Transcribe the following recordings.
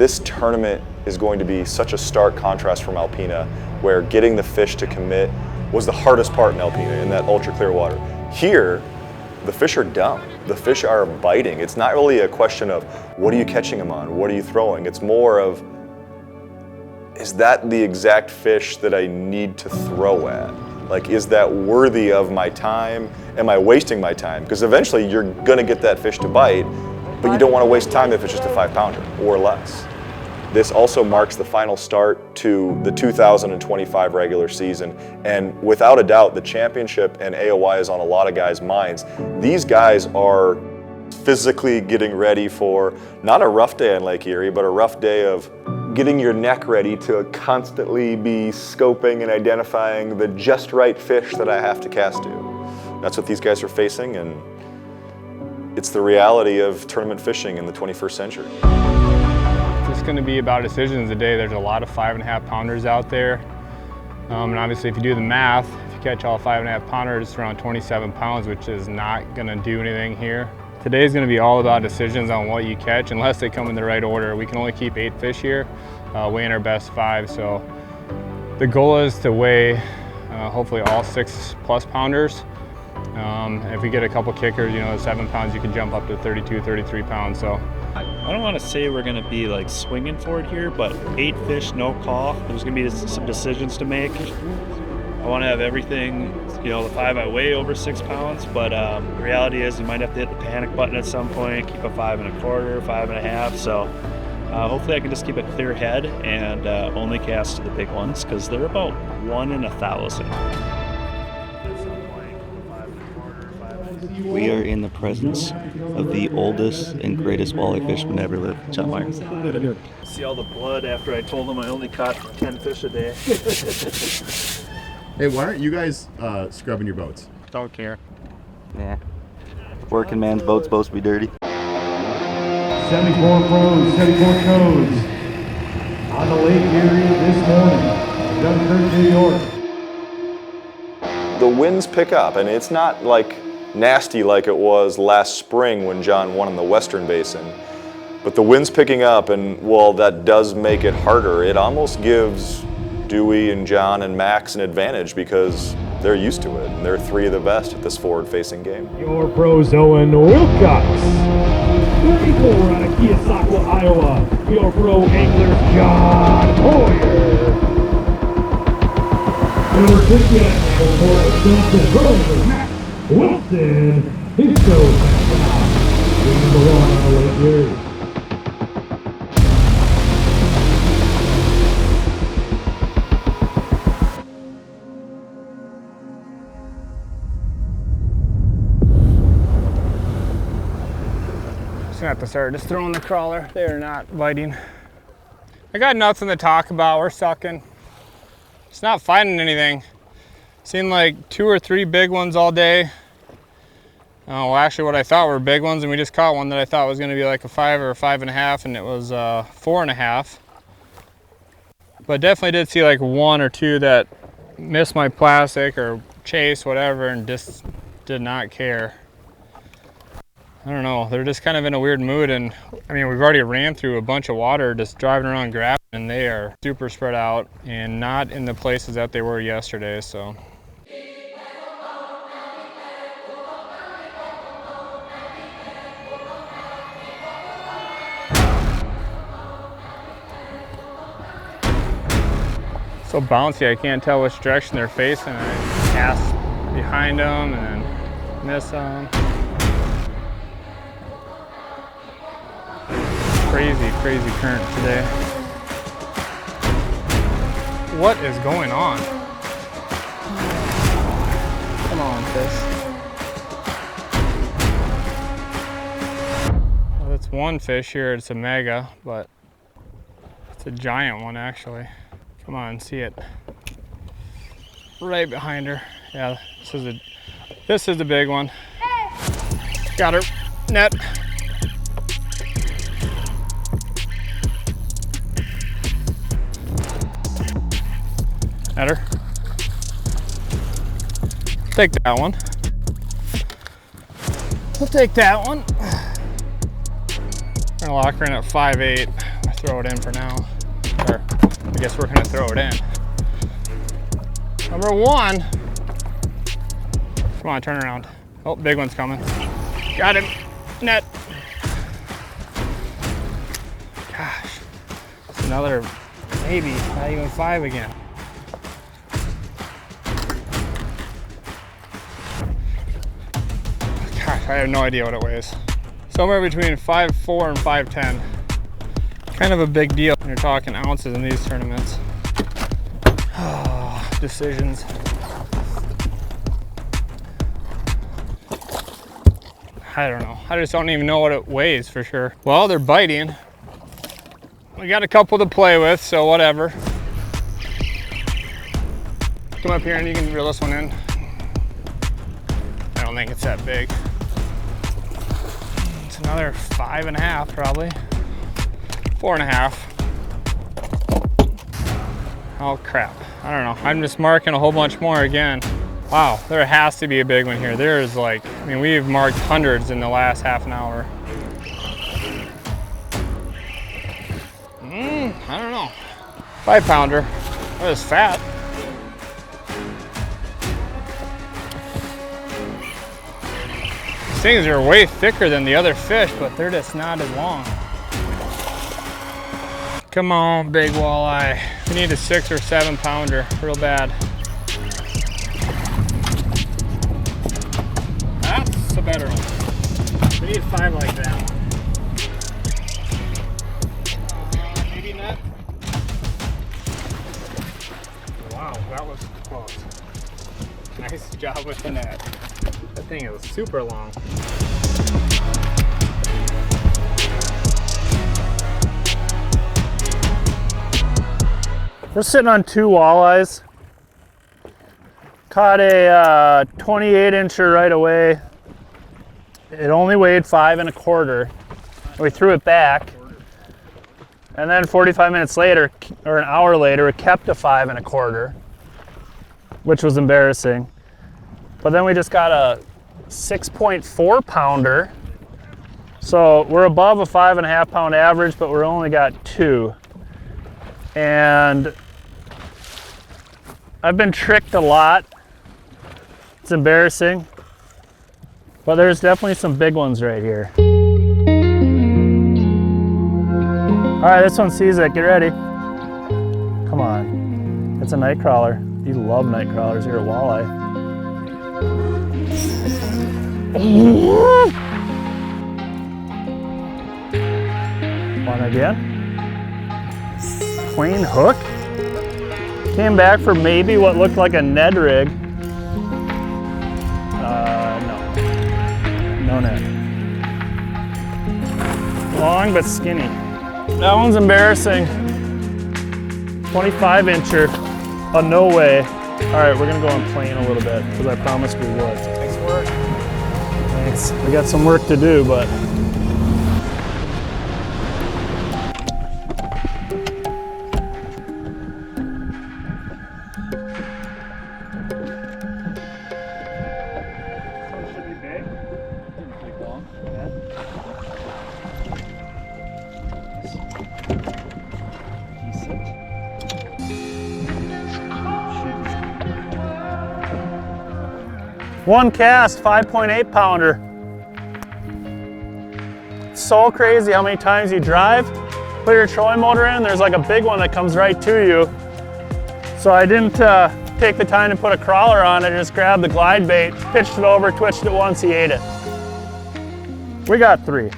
this tournament is going to be such a stark contrast from Alpena, where getting the fish to commit was the hardest part in Alpena, in that ultra clear water. Here, the fish are dumb. The fish are biting. It's not really a question of what are you catching them on, what are you throwing? It's more of, is that the exact fish that I need to throw at? Like, is that worthy of my time? Am I wasting my time? Because eventually you're gonna get that fish to bite, but you don't want to waste time if it's just a 5-pounder or less. This also marks the final start to the 2025 regular season, and without a doubt, the championship and AOY is on a lot of guys' minds. These guys are physically getting ready for not a rough day on Lake Erie, but a rough day of getting your neck ready to constantly be scoping and identifying the just right fish that I have to cast to. That's what these guys are facing, and it's the reality of tournament fishing in the 21st century. It's going to be about decisions today. There's a lot of 5.5-pounders out there. And obviously if you do the math, if you catch all 5.5-pounders, it's around 27 pounds, which is not going to do anything here. Today's going to be all about decisions on what you catch, unless they come in the right order. We can only keep 8 fish here, weighing our best 5. So the goal is to weigh hopefully all 6+ pounders. If we get a couple kickers, 7 pounds, you can jump up to 32, 33 pounds. So I don't want to say we're going to be like swinging for it here, but 8 fish, no call. There's going to be some decisions to make. I want to have everything, the 5 I weigh over 6 pounds, but the reality is you might have to hit the panic button at some point, keep a 5 1/4, 5 1/2. So hopefully I can just keep a clear head and only cast to the big ones, because they're about 1 in 1,000. We are in the presence of the oldest and greatest walleye fisherman ever lived, John Myers. See all the blood after I told him I only caught 10 fish a day. Hey, why aren't you guys scrubbing your boats? don't care. Yeah. Working man's boat's supposed to be dirty. 74 pros, 74 codes on the Lake Erie this morning, Dunkirk, New York. The winds pick up, and it's not like nasty like it was last spring when John won in the Western Basin. But the wind's picking up, and while that does make it harder, it almost gives Dewey and John and Max an advantage because they're used to it, and they're 3 of the best at this forward-facing game. Your pros, Owen Wilcox. 34 out of Keosauqua, Iowa. Your pro angler, John Hoyer. Number 50 at Wilson, Max Wilson. His shows back out. Number 1 on the Lake Erie. Gonna have to start just throwing the crawler. They are not biting. I got nothing to talk about. We're sucking. It's not finding anything. Seen like 2 or 3 big ones all day. Well, actually what I thought were big ones, and we just caught one that I thought was gonna be like a 5 or a 5 1/2, and it was 4 1/2. But definitely did see like 1 or 2 that missed my plastic or chase, whatever, and just did not care. I don't know, they're just kind of in a weird mood, and I mean, we've already ran through a bunch of water just driving around grabbing, and they are super spread out and not in the places that they were yesterday, so. So bouncy, I can't tell which direction they're facing. I cast behind them and then miss them. Crazy current today. What is going on? Come on, fish. Well, that's one fish here. It's a mega, but it's a giant one actually. Come on, see it. Right behind her. Yeah, this is the big one. Got her. Net. At her. Take that one. We'll take that one. We're gonna lock her in at 5'8". throw it in for now. Or I guess we're gonna throw it in. Number one. Come on, turn around. Oh, big one's coming. Got him. Net. Gosh. It's another, maybe, not even 5 again. Gosh, I have no idea what it weighs. Somewhere between 5'4" and 5'10". Kind of a big deal when you're talking ounces in these tournaments. Oh, decisions. I don't know. I just don't even know what it weighs for sure. Well, they're biting. We got a couple to play with, so whatever. Come up here and you can reel this one in. I don't think it's that big. It's another 5.5 probably. 4.5. Oh crap. I don't know. I'm just marking a whole bunch more again. Wow, there has to be a big one here. There's like, I mean, we've marked hundreds in the last half an hour. I don't know. 5-pounder. That is fat. These things are way thicker than the other fish, but they're just not as long. Come on, big walleye. We need a 6 or 7-pounder, real bad. That's a better one. We need 5 like that. Maybe net. Wow, that was close. Nice job with the net. That thing is super long. We're sitting on 2 walleyes. Caught a 28-incher right away. It only weighed 5.25. We threw it back. And then 45 minutes later, or an hour later, it kept a 5.25, which was embarrassing. But then we just got a 6.4-pounder. So we're above a 5.5-pound average, but we're only got 2. And I've been tricked a lot. It's embarrassing, but there's definitely some big ones right here. All right, this one sees it. Get ready. Come on. It's a night crawler. You love night crawlers. You're a walleye. One again. Clean hook. Came back for maybe what looked like a Ned rig. No net. Long but skinny. That one's embarrassing. 25-incher. Oh, no way. All right, we're gonna go on plane a little bit because I promised we would. Thanks for work. Thanks. We got some work to do, but. One cast, 5.8-pounder. It's so crazy how many times you drive, put your trolling motor in, there's like a big one that comes right to you. So I didn't take the time to put a crawler on, I just grabbed the glide bait, pitched it over, twitched it once, he ate it. We got 3.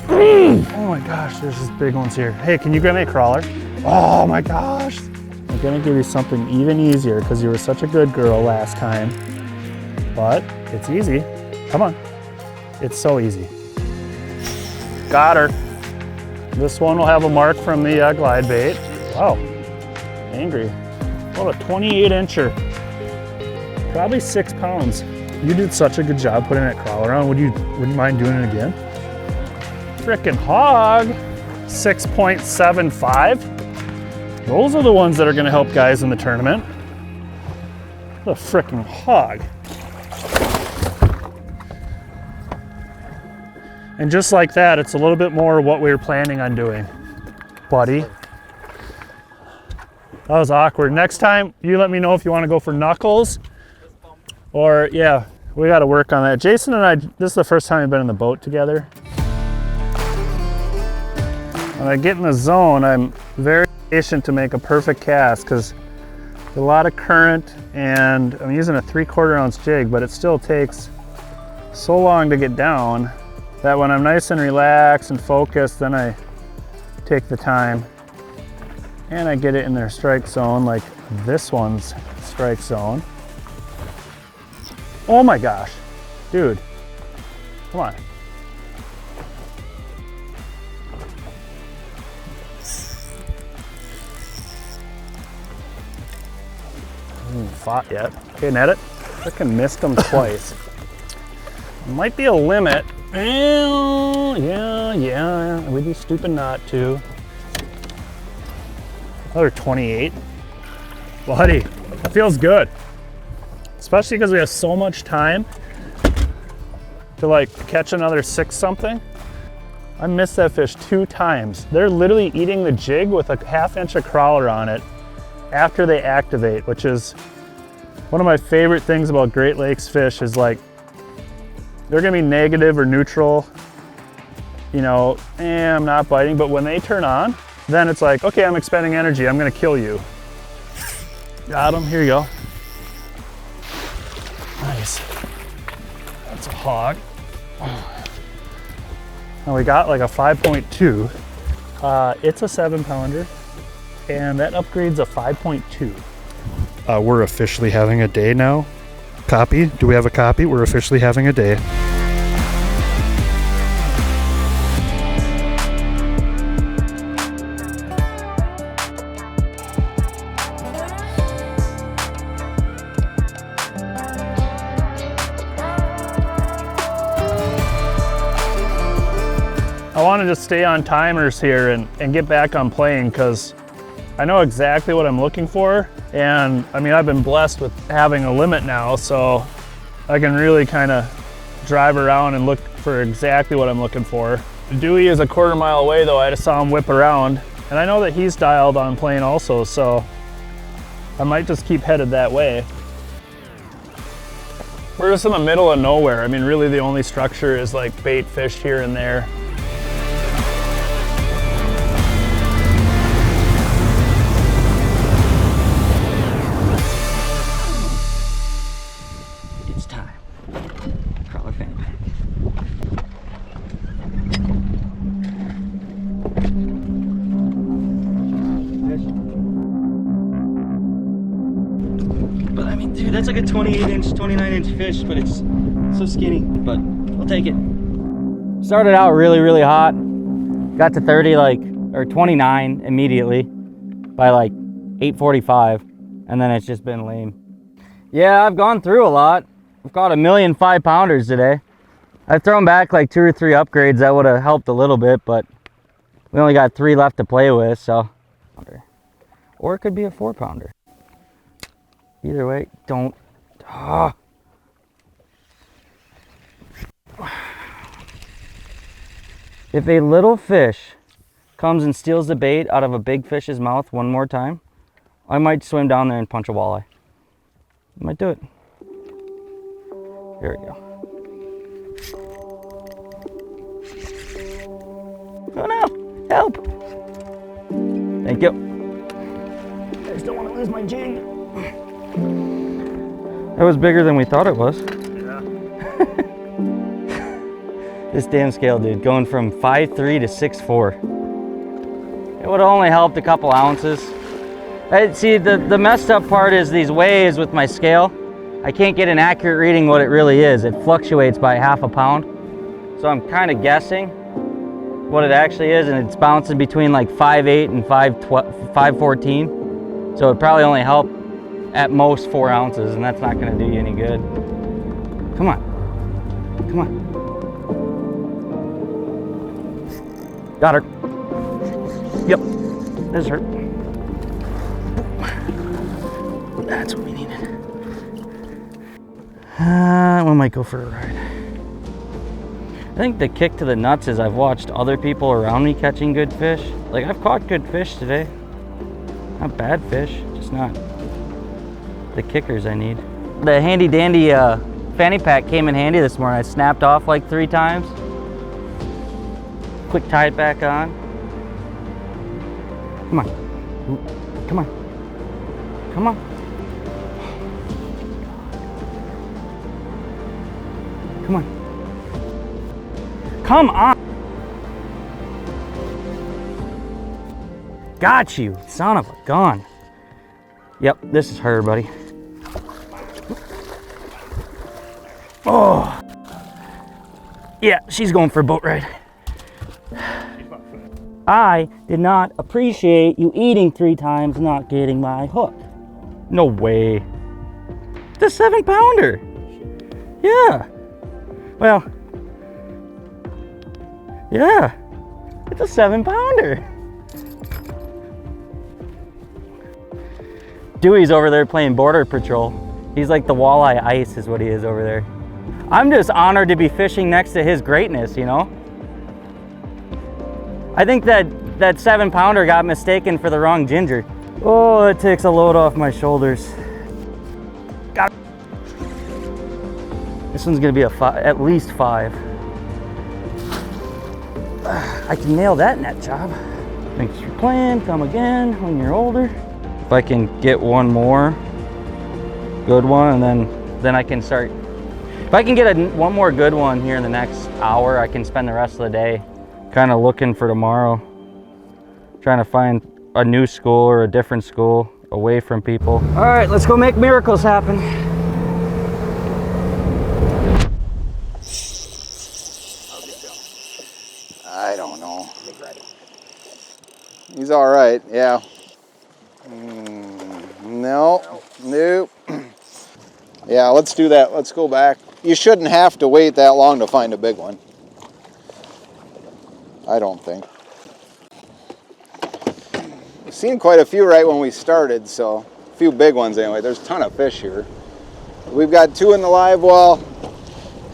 Oh my gosh, there's just big ones here. Hey, can you grab me a crawler? Oh my gosh. I'm gonna give you something even easier because you were such a good girl last time. But it's easy. Come on. It's so easy. Got her. This one will have a mark from the glide bait. Wow. Angry. What a 28-incher. Probably 6 pounds. You did such a good job putting that crawler on. Would you mind doing it again? Frickin' hog. 6.75. Those are the ones that are gonna help guys in the tournament. What a frickin' hog. And just like that, it's a little bit more what we were planning on doing, buddy. That was awkward. Next time, you let me know if you want to go for knuckles or, yeah, we got to work on that. Jason and I, this is the first time we've been in the boat together. When I get in the zone, I'm very patient to make a perfect cast because there's a lot of current and I'm using a 3/4 ounce jig, but it still takes so long to get down that when I'm nice and relaxed and focused, then I take the time and I get it in their strike zone, like this one's strike zone. Oh my gosh, dude, come on. Hasn't fought yet. Okay, net it. Frickin' missed him twice. Might be a limit. Yeah, we'd be stupid not to. Another 28. Buddy, that feels good. Especially because we have so much time to like catch another 6 something. I missed that fish 2 times. They're literally eating the jig with a 1/2 inch of crawler on it after they activate, which is one of my favorite things about Great Lakes fish is like, they're gonna be negative or neutral, you know, I'm not biting, but when they turn on, then it's like, okay, I'm expending energy, I'm gonna kill you. Got him, here you go. Nice. That's a hog. Now we got like a 5.2. It's a 7-pounder, and that upgrades a 5.2. We're officially having a day now. Copy? Do we have a copy? We're officially having a day. I wanted to stay on timers here and get back on playing because I know exactly what I'm looking for. And I mean, I've been blessed with having a limit now, so I can really kind of drive around and look for exactly what I'm looking for. Dewey is a 1/4 mile away though. I just saw him whip around and I know that he's dialed on playing also, so I might just keep headed that way. We're just in the middle of nowhere. I mean, really the only structure is like bait fish here and there. Dude, that's like a 28-inch, 29-inch fish, but it's so skinny, but I'll take it. Started out really hot. Got to 30 or 29 immediately by like 8:45, and then it's just been lame. Yeah, I've gone through a lot. I've caught 1 million 5-pounders today. I've thrown back like 2 or 3 upgrades that would have helped a little bit, but we only got 3 left to play with, so. Or it could be a 4-pounder. Either way, don't. If a little fish comes and steals the bait out of a big fish's mouth one more time, I might swim down there and punch a walleye. I might do it. Here we go. Oh no! Help! Thank you. I just don't want to lose my jig. That was bigger than we thought it was. Yeah. This damn scale, dude, going from 5'3" to 6'4". It would have only helped a couple ounces. See, the messed up part is these weighs with my scale. I can't get an accurate reading what it really is. It fluctuates by 1/2 pound. So I'm kind of guessing what it actually is, and it's bouncing between like 5'8" and 5'14". So it probably only helped at most 4 ounces, and that's not gonna do you any good. Come on, come on. Got her. Yep, this hurt. That's what we needed. We might go for a ride. I think the kick to the nuts is I've watched other people around me catching good fish. Like, I've caught good fish today. Not bad fish, just not the kickers I need. The handy dandy fanny pack came in handy this morning. I snapped off like 3 times. Quick tie it back on. Come on. Come on. Come on. Come on. Come on. Got you, son of a gun. Yep, this is her, buddy. Oh. Yeah, she's going for a boat ride. I did not appreciate you eating 3 times, not getting my hook. No way. It's a 7-pounder. Yeah. Well, yeah, it's a 7-pounder. Dewey's over there playing Border Patrol. He's like the walleye ice is what he is over there. I'm just honored to be fishing next to his greatness, you know? I think that 7-pounder got mistaken for the wrong ginger. Oh, it takes a load off my shoulders. Got it. This one's gonna be at least 5. I can nail that net job. Thanks for playing, come again when you're older. If I can get one more good one, and then I can start. If I can get one more good one here in the next hour, I can spend the rest of the day kind of looking for tomorrow. Trying to find a new school or a different school away from people. All right, let's go make miracles happen. I don't know. He's all right, yeah. No, nope. Yeah, let's do that. Let's go back. You shouldn't have to wait that long to find a big one. I don't think. We've seen quite a few right when we started, so a few big ones anyway. There's a ton of fish here. We've got 2 in the live well.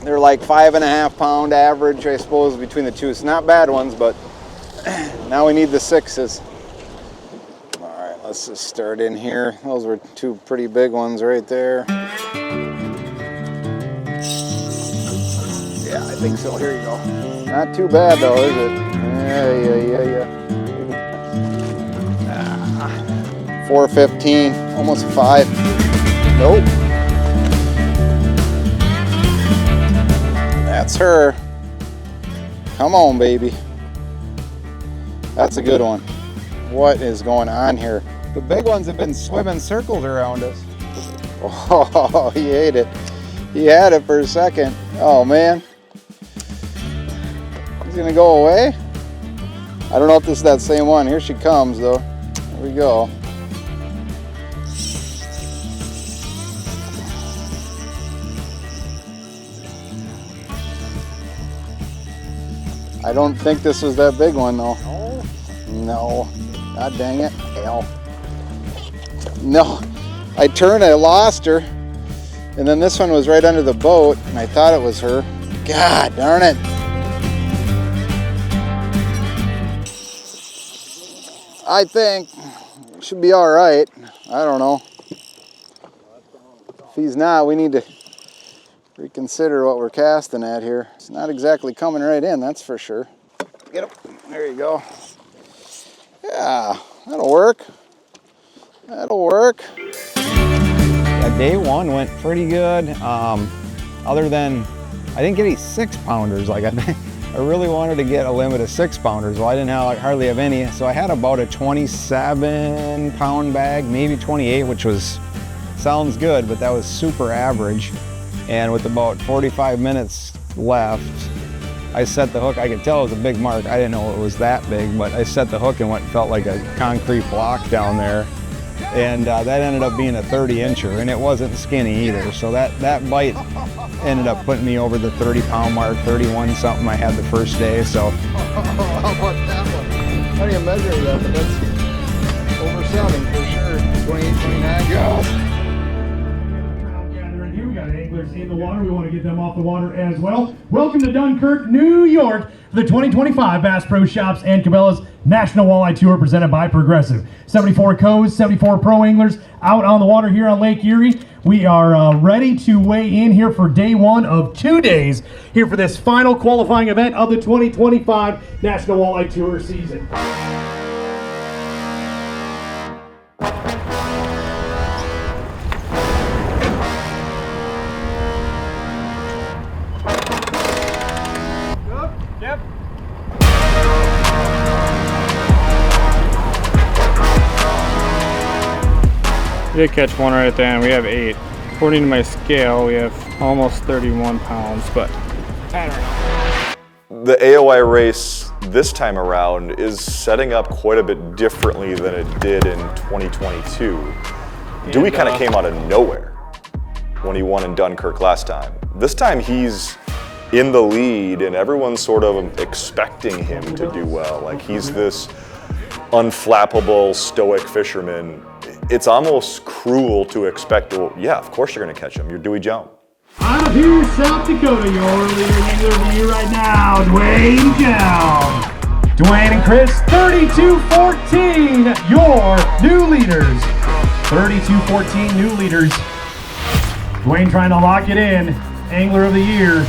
They're like 5.5 pound average, I suppose, between the 2. It's not bad ones, but now we need the 6s. All right, let's just start in here. Those were 2 pretty big ones right there. Yeah, I think so. Here you go. Not too bad though, is it? Yeah. 415, almost 5. Nope. That's her. Come on, baby. That's a good one. What is going on here? The big ones have been swimming circles around us. Oh, he ate it. He had it for a second. Oh, man. He's gonna go away? I don't know if this is that same one. Here she comes, though. Here we go. I don't think this was that big one, though. No. God dang it. Hell. No. I turned, I lost her. And then this one was right under the boat, and I thought it was her. God darn it. I think it should be all right. I don't know. If he's not, we need to reconsider what we're casting at here. It's not exactly coming right in, that's for sure. Get him. There you go. Yeah, that'll work. That'll work. Yeah, day 1 went pretty good. Other than, I didn't get any 6-pounders. Like I really wanted to get a limit of 6-pounders. Well, I didn't hardly have any. So I had about a 27-pound bag, maybe 28, which sounds good, but that was super average. And with about 45 minutes left, I set the hook. I could tell it was a big mark. I didn't know it was that big, but I set the hook and felt like a concrete block down there. And that ended up being a 30-incher, and it wasn't skinny either. So that bite ended up putting me over the 30-pound mark, 31 something I had the first day. So How about that one? How do you measure that? But that's over 7 for sure. 28, 29. Gathering here We got anglers in the water. We want to get them off the water as well. Welcome to Dunkirk, New York, for the 2025 Bass Pro Shops and Cabela's National Walleye Tour presented by Progressive. 74 co's, 74 pro anglers out on the water here on Lake Erie. We are ready to weigh in here for day one of 2 days here for this final qualifying event of the 2025 National Walleye Tour season. Yep. We did catch one right at the end. We have 8. According to my scale, we have almost 31 pounds, but I don't know. The AOI race this time around is setting up quite a bit differently than it did in 2022. Dewey kind of came out of nowhere when he won in Dunkirk last time. This time he's in the lead and everyone's sort of expecting him to do well. Like he's this unflappable, stoic fisherman. It's almost cruel to expect, well, yeah, of course you're gonna catch him. You're Dewey Jones. Out of here, South Dakota, your leader angler of the year right now, Dwayne Jones. Dwayne and Chris, 32-14, your new leaders. 32-14 new leaders. Dwayne trying to lock it in, angler of the year.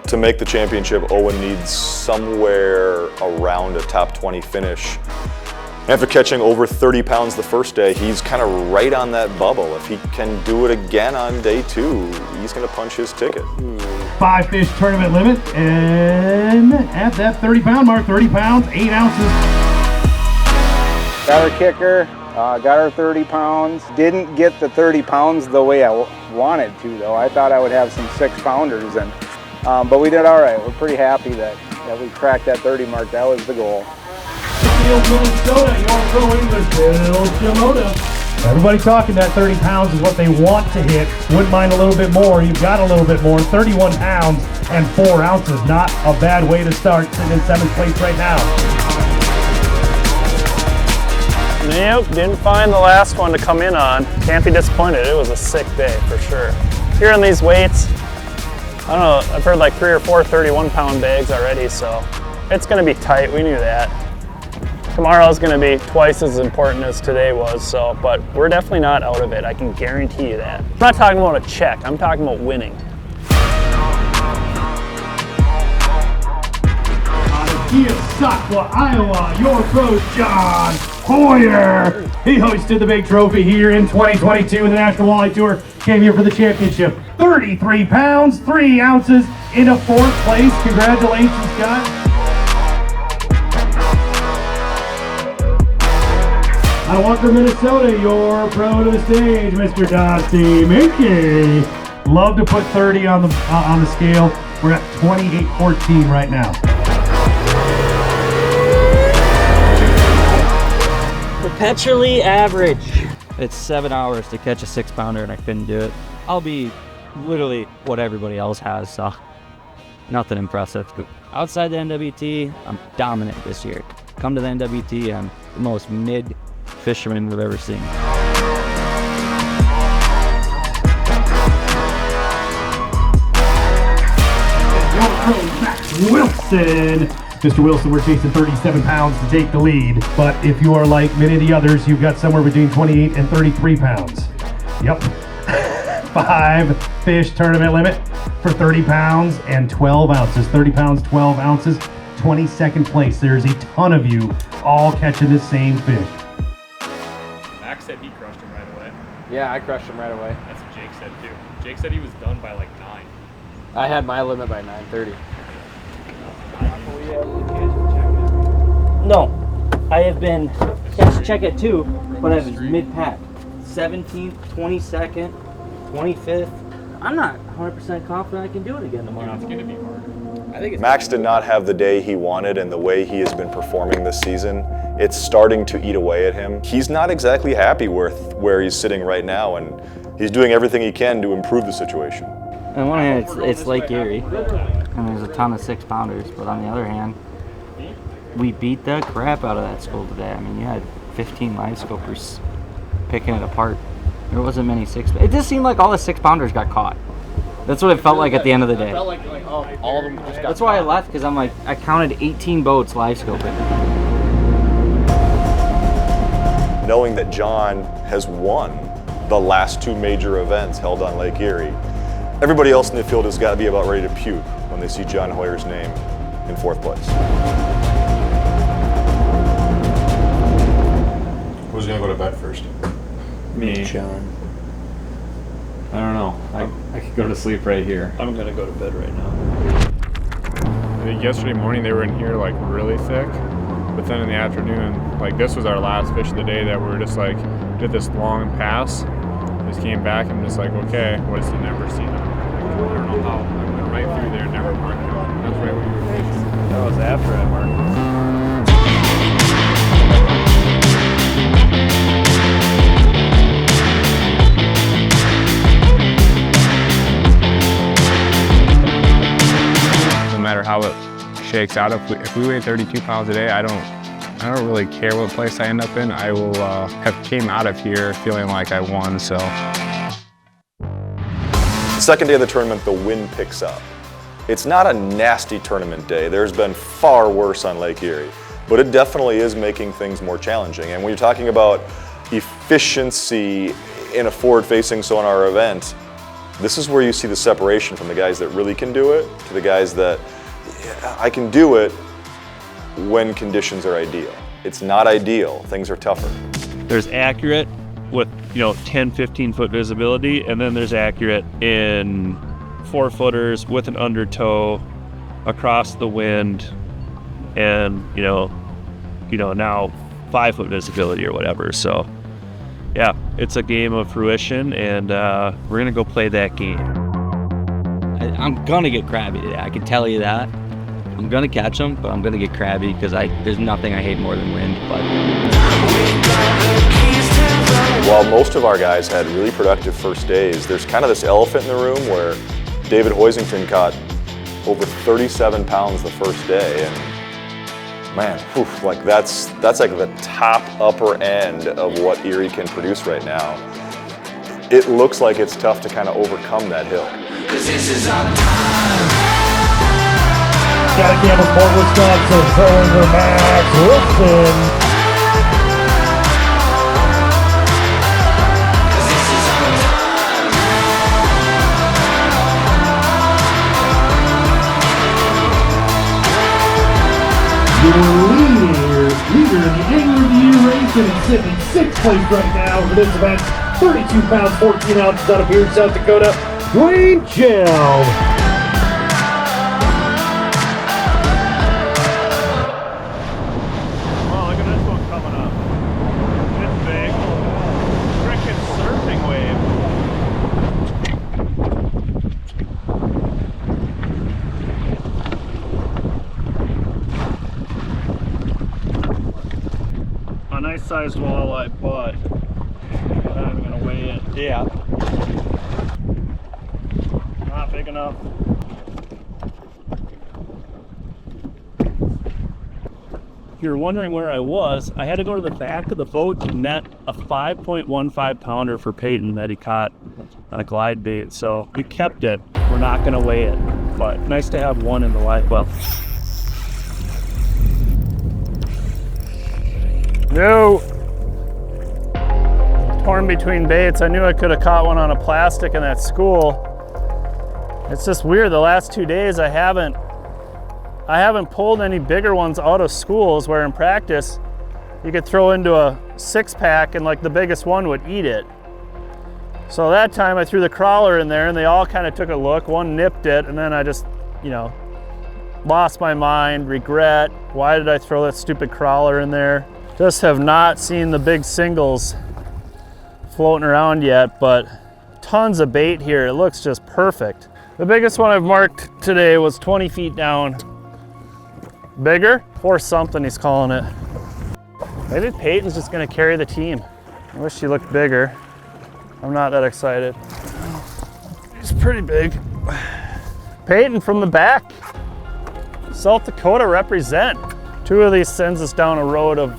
To make the championship, Owen needs somewhere around a top 20 finish. After catching over 30 pounds the first day, he's kind of right on that bubble. If he can do it again on day 2, he's going to punch his ticket. 5 fish tournament limit, and at that 30-pound mark, 30 pounds, 8 ounces. Got our kicker, got our 30 pounds. Didn't get the 30 pounds the way I wanted to, though. I thought I would have some 6-pounders, and but we did all right. We're pretty happy that we cracked that 30 mark. That was the goal. Minnesota, your pro angler, everybody talking that 30 pounds is what they want to hit. Wouldn't mind a little bit more. You've got a little bit more. 31 pounds and 4 ounces. Not a bad way to start. Sitting in 7th place right now. Nope, didn't find the last one to come in on. Can't be disappointed. It was a sick day for sure. Here on these weights, I don't know, I've heard like 3 or 4 31-pound bags already, so it's going to be tight. We knew that. Tomorrow's going to be twice as important as today was, so, but we're definitely not out of it. I can guarantee you that. I'm not talking about a check. I'm talking about winning. Keosauqua, Iowa, your pro John Hoyer. He hosted the big trophy here in 2022 in the National Walleye Tour. Came here for the championship. 33 pounds, 3 ounces into 4th place. Congratulations, Scott. I want for Minnesota, your pro to the stage, Mr. Dusty Mickey. Love to put 30 on the scale. We're at 28-14 right now. Perpetually average. It's 7 hours to catch a 6-pounder and I couldn't do it. I'll be literally what everybody else has, so nothing impressive. Outside the NWT, I'm dominant this year. Come to the NWT, I'm the most mid fisherman we've ever seen. Your pro, Max Wilson. Mr. Wilson, we're chasing 37 pounds to take the lead, but if you are like many of the others, you've got somewhere between 28 and 33 pounds. Yep. 5 fish tournament limit for 30 pounds and 12 ounces. 30 pounds, 12 ounces, 22nd place. There's a ton of you all catching the same fish. Max said he crushed him right away. Yeah, I crushed him right away. That's what Jake said too. Jake said he was done by like 9. I had my limit by 9:30. No, I have been catch check at 2, but I was mid-pack. 17th, 22nd, 25th. I'm not 100% confident I can do it again tomorrow. It's going to be hard. I think it's Max did not have the day he wanted, and the way he has been performing this season, it's starting to eat away at him. He's not exactly happy with where he's sitting right now, and he's doing everything he can to improve the situation. On one hand, it's Lake Erie, and there's a ton of 6-pounders, but on the other hand, we beat the crap out of that school today. I mean, you had 15 live scopers picking it apart. There wasn't many it just seemed like all the 6-pounders got caught. That's what it felt like at the end of the day. It felt like all of them just got That's why I caught. left, because I'm like, I counted 18 boats live scoping. Knowing that John has won the last 2 major events held on Lake Erie, everybody else in the field has got to be about ready to puke when they see John Hoyer's name in 4th place. Who's gonna go to bed first? Me. John. I don't know. I could go to sleep right here. I'm gonna go to bed right now. I think yesterday morning they were in here like really thick, but then in the afternoon, like this was our last fish of the day that we were just like, did this long pass, just came back and just like, okay, what has he never seen? Like, I don't know how, I went right through there, never marked it. That's right where you were fishing. That was after I marked. No matter how it shakes out, if we weigh 32 pounds a day, I don't really care what place I end up in. I will have came out of here feeling like I won, so. The second day of the tournament, the wind picks up. It's not a nasty tournament day. There's been far worse on Lake Erie, but it definitely is making things more challenging. And when you're talking about efficiency in a forward-facing sonar event, this is where you see the separation from the guys that really can do it to the guys that, yeah, I can do it when conditions are ideal. It's not ideal, things are tougher. There's accurate with 10, 15 foot visibility, and then there's accurate in 4-footers with an undertow across the wind, and now 5-foot visibility or whatever. So yeah, it's a game of fruition, and we're gonna go play that game. I'm gonna get crabby today, I can tell you that. I'm gonna catch them, but I'm gonna get crabby because there's nothing I hate more than wind. But while most of our guys had really productive first days, there's kind of this elephant in the room where David Hoisington caught over 37 pounds the first day, and man, whew, like that's like the top upper end of what Erie can produce right now. It looks like it's tough to kind of overcome that hill. This is our time. Got a Campbell Port, Wisconsin, throwing for Max Wilson. Your leader in the Angler of the Year race and sitting in 6th place right now for this event. 32 pounds, 14 ounces out of here in South Dakota, Dwayne Chow. A nice sized walleye, but I'm gonna weigh it. Yeah. Not big enough. If you're wondering where I was, I had to go to the back of the boat to net a 5.15 pounder for Peyton that he caught on a glide bait. So we kept it. We're not gonna weigh it, but nice to have one in the live well. No. Torn between baits. I knew I could have caught one on a plastic in that school. It's just weird. The last 2 days I haven't pulled any bigger ones out of schools, where in practice you could throw into a 6-pack and like the biggest one would eat it. So that time I threw the crawler in there and they all kind of took a look. One nipped it, and then I just, lost my mind, regret. Why did I throw that stupid crawler in there? Just have not seen the big singles floating around yet, but tons of bait here. It looks just perfect. The biggest one I've marked today was 20 feet down. Bigger? Or something he's calling it. Maybe Peyton's just gonna carry the team. I wish he looked bigger. I'm not that excited. It's pretty big. Peyton from the back. South Dakota represent. 2 of these sends us down a road of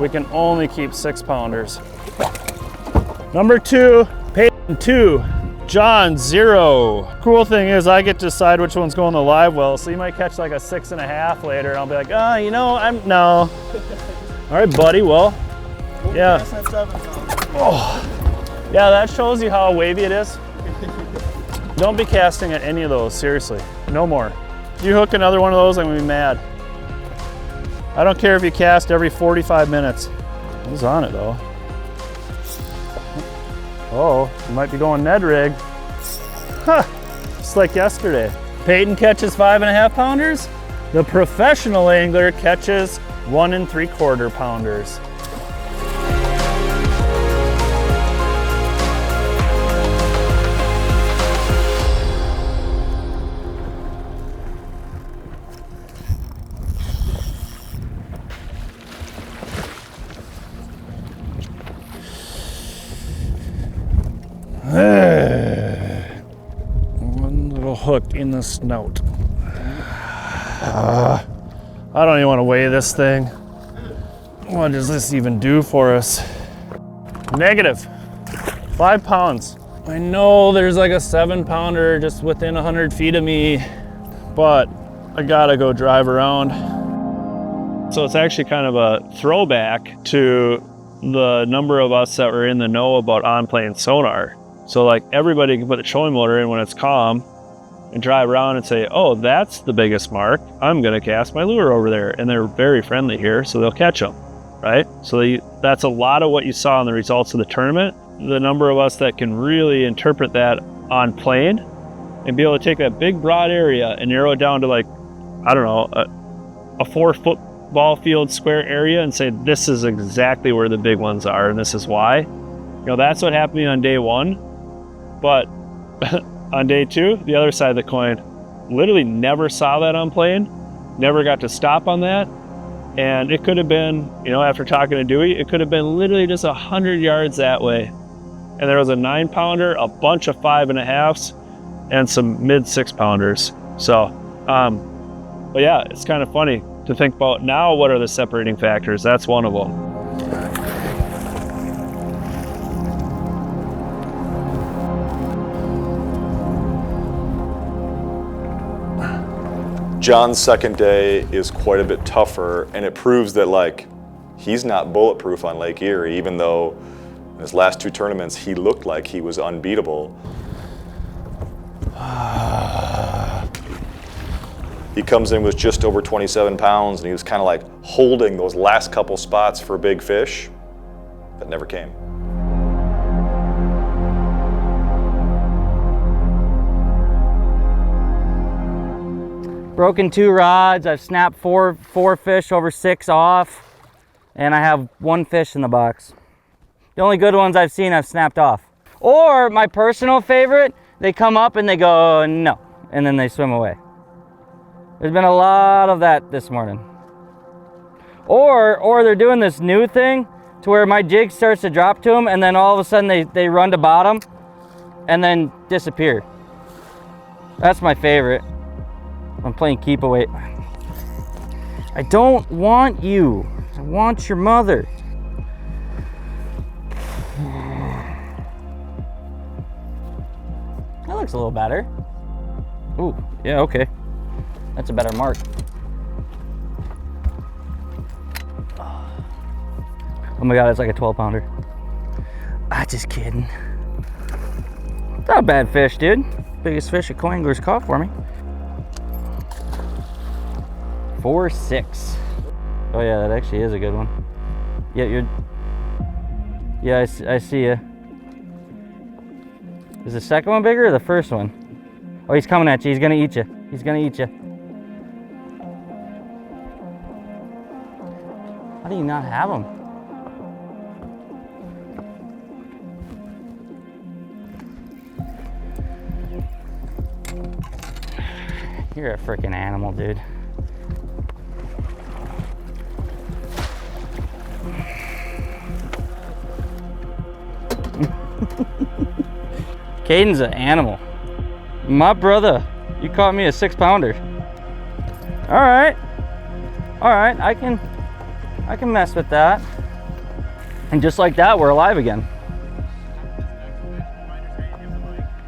we can only keep 6-pounders. Number 2, Peyton 2, John 0. Cool thing is I get to decide which one's going to the live well, so you might catch like a 6.5 later, and I'll be like, oh, you know, no. All right, buddy, well, yeah. Oh, yeah, that shows you how wavy it is. Don't be casting at any of those, seriously, no more. If you hook another one of those, I'm gonna be mad. I don't care if you cast every 45 minutes. Who's on it though? Oh, you might be going Ned rig. Huh, just like yesterday. Peyton catches 5.5 pounders. The professional angler catches 1 3/4 pounders. One little hook in the snout. I don't even want to weigh this thing. What does this even do for us? Negative 5 pounds. I know there's like a 7-pounder just within 100 feet of me, but I gotta go drive around. So it's actually kind of a throwback to the number of us that were in the know about on-plane sonar. So like everybody can put the trolling motor in when it's calm and drive around and say, oh, that's the biggest mark. I'm gonna cast my lure over there. And they're very friendly here, so they'll catch them, right? So that's a lot of what you saw in the results of the tournament. The number of us that can really interpret that on plane and be able to take that big broad area and narrow it down to like, I don't know, a 4-football field square area and say, this is exactly where the big ones are and this is why. You know, that's what happened to me on day 1. But on day 2, the other side of the coin, literally never saw that on plane, never got to stop on that. And it could have been, you know, after talking to Dewey, it could have been literally just 100 yards that way. And there was a 9-pounder, a bunch of 5.5s, and some mid 6-pounders. So, but yeah, it's kind of funny to think about now what are the separating factors. That's one of them. John's second day is quite a bit tougher, and it proves that like he's not bulletproof on Lake Erie, even though in his last 2 tournaments he looked like he was unbeatable. He comes in with just over 27 pounds, and he was kind of like holding those last couple spots for big fish that never came. Broken 2 rods, I've snapped four fish over 6 off, and I have 1 fish in the box. The only good ones I've seen I've snapped off. Or my personal favorite, they come up and they go, no, and then they swim away. There's been a lot of that this morning. Or they're doing this new thing to where my jig starts to drop to them, and then all of a sudden they run to bottom and then disappear. That's my favorite. I'm playing keep away. I don't want you. I want your mother. That looks a little better. Ooh, yeah, okay. That's a better mark. Oh my God, it's like a 12-pounder. Just kidding. Not a bad fish, dude. Biggest fish a co-angler's caught for me. 4.6. Oh yeah, that actually is a good one. Yeah, I see you. Is the second one bigger or the first one? Oh, he's coming at you. He's gonna eat you. He's gonna eat you. How do you not have him? You're a freaking animal, dude. Caden's an animal. My brother, you caught me a 6-pounder. All right, I can mess with that. And just like that, we're alive again.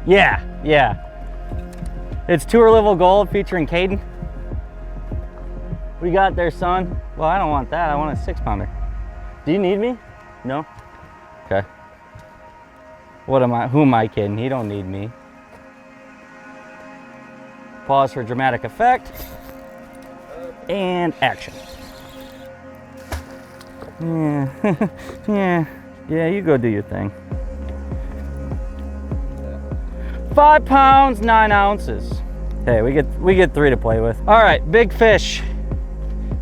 Yeah, yeah. It's tour level gold featuring Caden. We got there, son. Well, I don't want that. I want a 6-pounder. Do you need me? No? Okay. What am I? Who am I kidding? He don't need me. Pause for dramatic effect. And action. Yeah. Yeah, you go do your thing. 5 pounds, 9 ounces. Hey, we get 3 to play with. All right, big fish.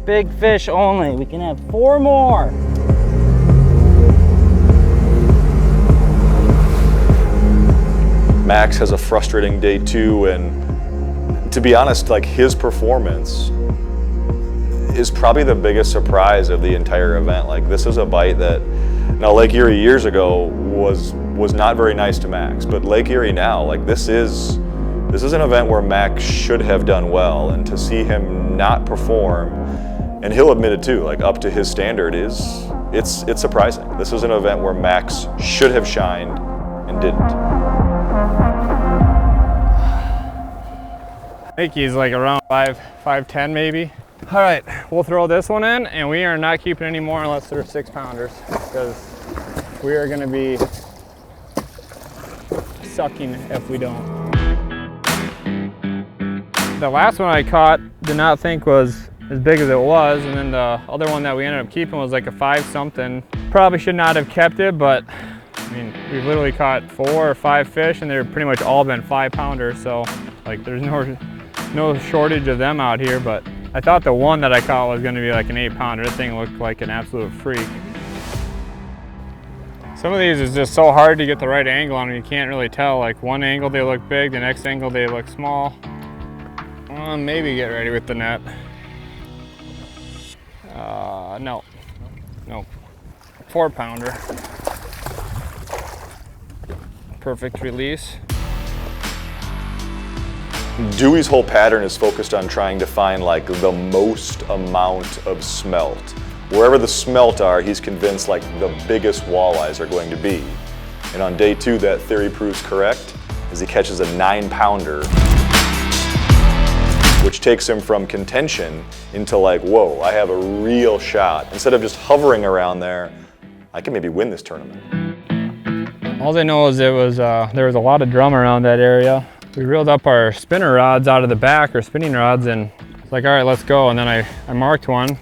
Big fish only. We can have 4 more. Max has a frustrating day 2, and to be honest, like, his performance is probably the biggest surprise of the entire event. Like, this is a bite that, now Lake Erie years ago was not very nice to Max, but Lake Erie now, like, this is an event where Max should have done well, and to see him not perform, and he'll admit it too, like, up to his standard, it's surprising. This is an event where Max should have shined and didn't. I think he's like around 5'10" maybe. All right, we'll throw this one in, and we are not keeping any more unless they're 6-pounders, because we are gonna be sucking if we don't. The last one I caught, did not think was as big as it was, and then the other one that we ended up keeping was like a 5-something. Probably should not have kept it, but I mean, we've literally caught 4 or 5 fish, and they're pretty much all been 5-pounders, so like there's no shortage of them out here. But I thought the one that I caught was gonna be like an 8-pounder. This thing looked like an absolute freak. Some of these is just so hard to get the right angle on them. You can't really tell. Like, one angle they look big, the next angle they look small. Maybe get ready with the net. No. 4-pounder. Perfect release. Dewey's whole pattern is focused on trying to find like the most amount of smelt. Wherever the smelt are, he's convinced like the biggest walleyes are going to be. And on day 2, that theory proves correct as he catches a 9-pounder, which takes him from contention into like, whoa, I have a real shot. Instead of just hovering around there, I can maybe win this tournament. All I know is there was a lot of drum around that area. We reeled up our spinner rods out of the back, or spinning rods, and it's like, all right, let's go. And then I marked one,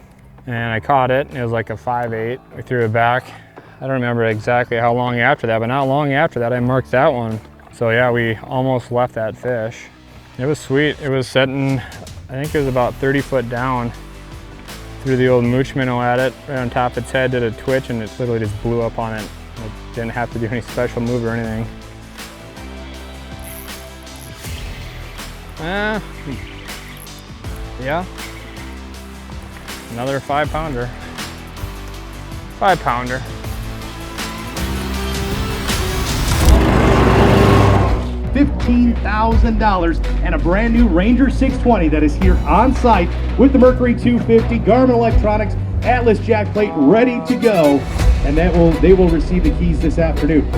and I caught it. It was like a 5/8. We threw it back. I don't remember exactly how long after that, but not long after that, I marked that one. So yeah, we almost left that fish. It was sweet. It was setting, I think it was about 30 foot down. Threw the old mooch minnow at it, right on top of its head, did a twitch, and it literally just blew up on it. It didn't have to do any special move or anything. Yeah. Another 5-pounder. 5-pounder. $15,000 and a brand new Ranger 620 that is here on site with the Mercury 250, Garmin Electronics, Atlas jack plate ready to go, and they will receive the keys this afternoon.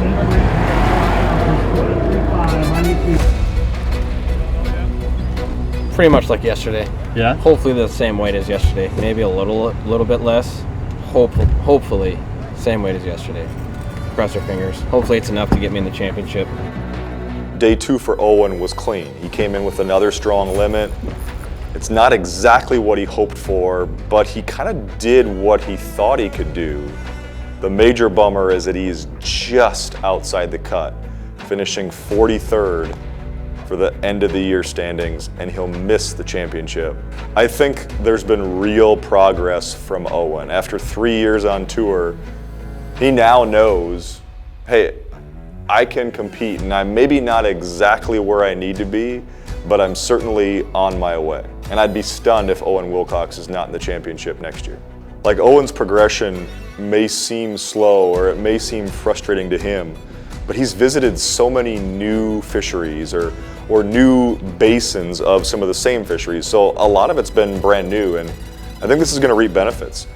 Pretty much like yesterday. Yeah. Hopefully the same weight as yesterday. Maybe a little bit less. Hopefully same weight as yesterday. Cross our fingers. Hopefully it's enough to get me in the championship. Day 2 for Owen was clean. He came in with another strong limit. It's not exactly what he hoped for, but he kind of did what he thought he could do. The major bummer is that he's just outside the cut, finishing 43rd for the end of the year standings, and he'll miss the championship. I think there's been real progress from Owen. After 3 years on tour, he now knows, hey, I can compete, and I'm maybe not exactly where I need to be, but I'm certainly on my way. And I'd be stunned if Owen Wilcox is not in the championship next year. Like, Owen's progression may seem slow, or it may seem frustrating to him, but he's visited so many new fisheries or new basins of some of the same fisheries. So a lot of it's been brand new, and I think this is going to reap benefits.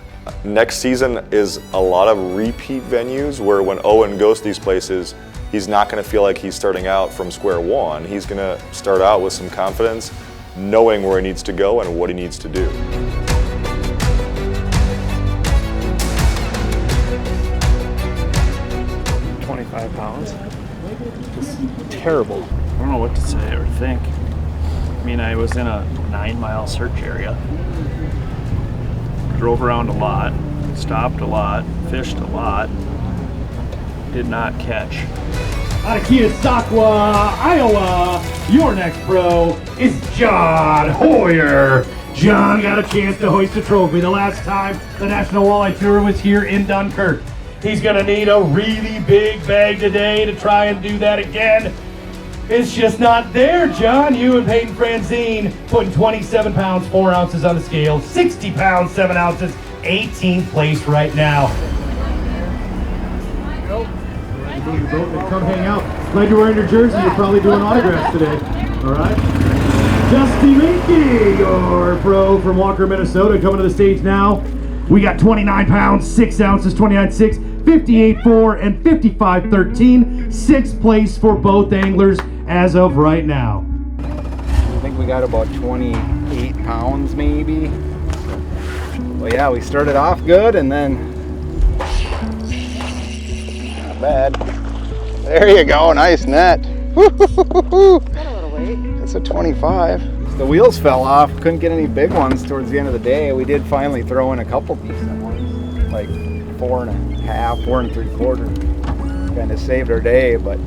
Next season is a lot of repeat venues where when Owen goes to these places, he's not going to feel like he's starting out from square one. He's going to start out with some confidence, knowing where he needs to go and what he needs to do. £25. Just terrible. I don't know what to say or think. I mean, I was in a 9-mile search area. Drove around a lot, stopped a lot, fished a lot. Did not catch. Out of Keosauqua, Iowa, your next pro is John Hoyer. John got a chance to hoist a trophy the last time the National Walleye Tour was here in Dunkirk. He's gonna need a really big bag today to try and do that again. It's just not there, John. You and Peyton Franzine putting 27 pounds, 4 ounces on the scale, 60 pounds, 7 ounces, 18th place right now. Come hang out. Glad you're wearing your jersey. You're probably doing autographs today. All right. Dusty Minky, your pro from Walker, Minnesota, coming to the stage now. We got 29 pounds, 6 ounces, 29.6, 58.4, and 55.13. 6th place for both anglers as of right now. I think we got about 28 pounds maybe. Well, yeah, we started off good and then not bad. There you go, nice net. Got a little weight. That's a 25. The wheels fell off, couldn't get any big ones towards the end of the day. We did finally throw in a couple decent ones, like 4.5, 4 3/4. Kind of saved our day, but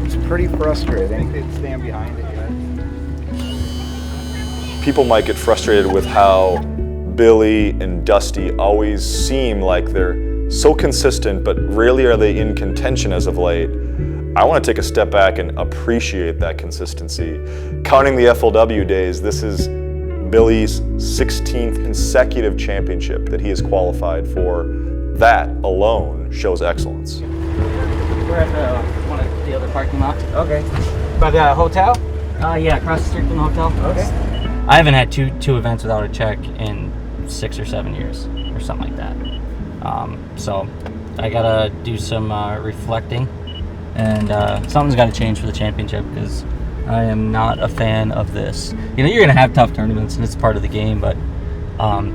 it's pretty frustrating. Didn't stand behind it yet. People might get frustrated with how Billy and Dusty always seem like they're so consistent, but rarely are they in contention as of late. I want to take a step back and appreciate that consistency. Counting the FLW days, this is Billy's 16th consecutive championship that he has qualified for. That alone shows excellence. We're at one of the other parking lots. Okay. By the hotel? Yeah, across the street from the hotel. Okay. I haven't had two events without a check in 6 or 7 years, or something like that. So I gotta do some reflecting, and something's gotta change for the championship, because I am not a fan of this. You know, you're gonna have tough tournaments and it's part of the game, but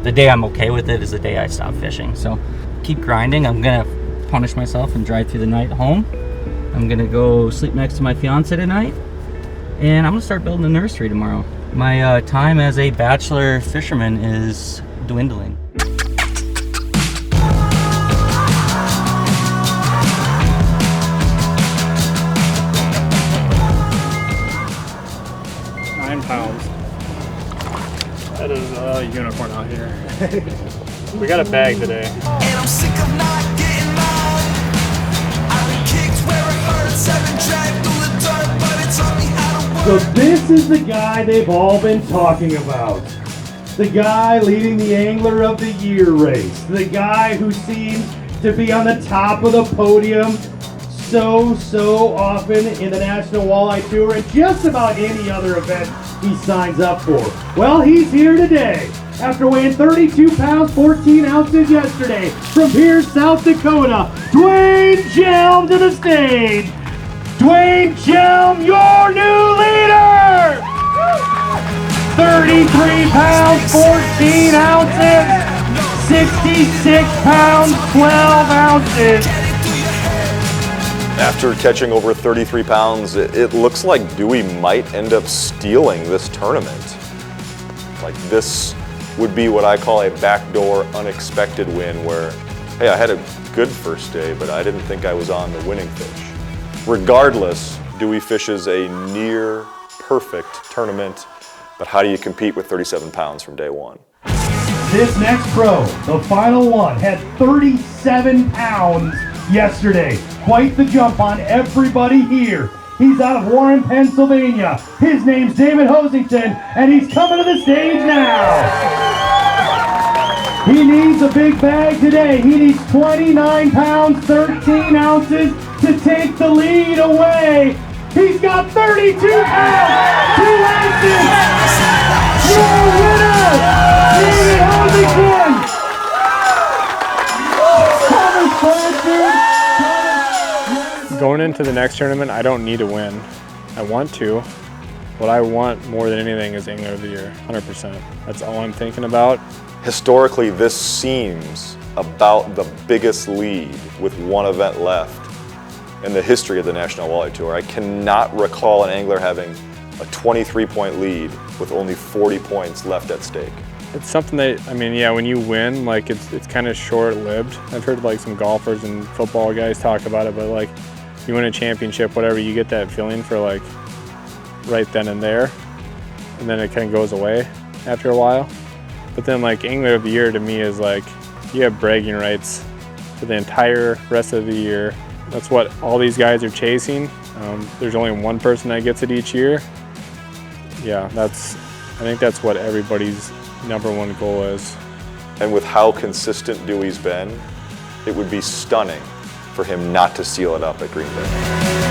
the day I'm okay with it is the day I stop fishing. So keep grinding. I'm gonna punish myself and drive through the night home. I'm gonna go sleep next to my fiance tonight, and I'm gonna start building a nursery tomorrow. My time as a bachelor fisherman is dwindling. £9. That is a unicorn out here. We got a bag today. And I'm sick of not getting on. I've been kicked where it hurts. I've been dragged through the dirt, but it taught me how to work. So this is the guy they've all been talking about. The guy leading the Angler of the Year race. The guy who seems to be on the top of the podium so often in the National Walleye Tour and just about any other event he signs up for. Well, he's here today after weighing 32 pounds, 14 ounces yesterday from Pierce, South Dakota. Dwayne Chelm to the stage. Dwayne Chelm, your new leader! 33 pounds, 14 ounces, 66 pounds, 12 ounces. After catching over 33 pounds, it looks like Dewey might end up stealing this tournament. Like, this would be what I call a backdoor unexpected win where, hey, I had a good first day, but I didn't think I was on the winning fish. Regardless, Dewey fishes a near perfect tournament, but how do you compete with 37 pounds from day one? This next pro, the final one, had 37 pounds yesterday. Quite the jump on everybody here. He's out of Warren, Pennsylvania. His name's David Hosington, and he's coming to the stage now. He needs a big bag today. He needs 29 pounds, 13 ounces to take the lead away. He's got 32 pounds, 2 ounces. Your winner, David Hosington. Going into the next tournament, I don't need to win. I want to. What I want more than anything is Angler of the Year, 100%. That's all I'm thinking about. Historically, this seems about the biggest lead with one event left in the history of the National Walleye Tour. I cannot recall an angler having a 23-point lead with only 40 points left at stake. It's something that, I mean, yeah, when you win, like it's kind of short-lived. I've heard like some golfers and football guys talk about it, but like you win a championship, whatever, you get that feeling for like right then and there, and then it kind of goes away after a while. But then like Angler of the Year to me is like you have bragging rights for the entire rest of the year. That's what all these guys are chasing. There's only one person that gets it each year. Yeah, I think that's what everybody's #1 goal is. And with how consistent Dewey's been, it would be stunning for him not to seal it up at Green Bay.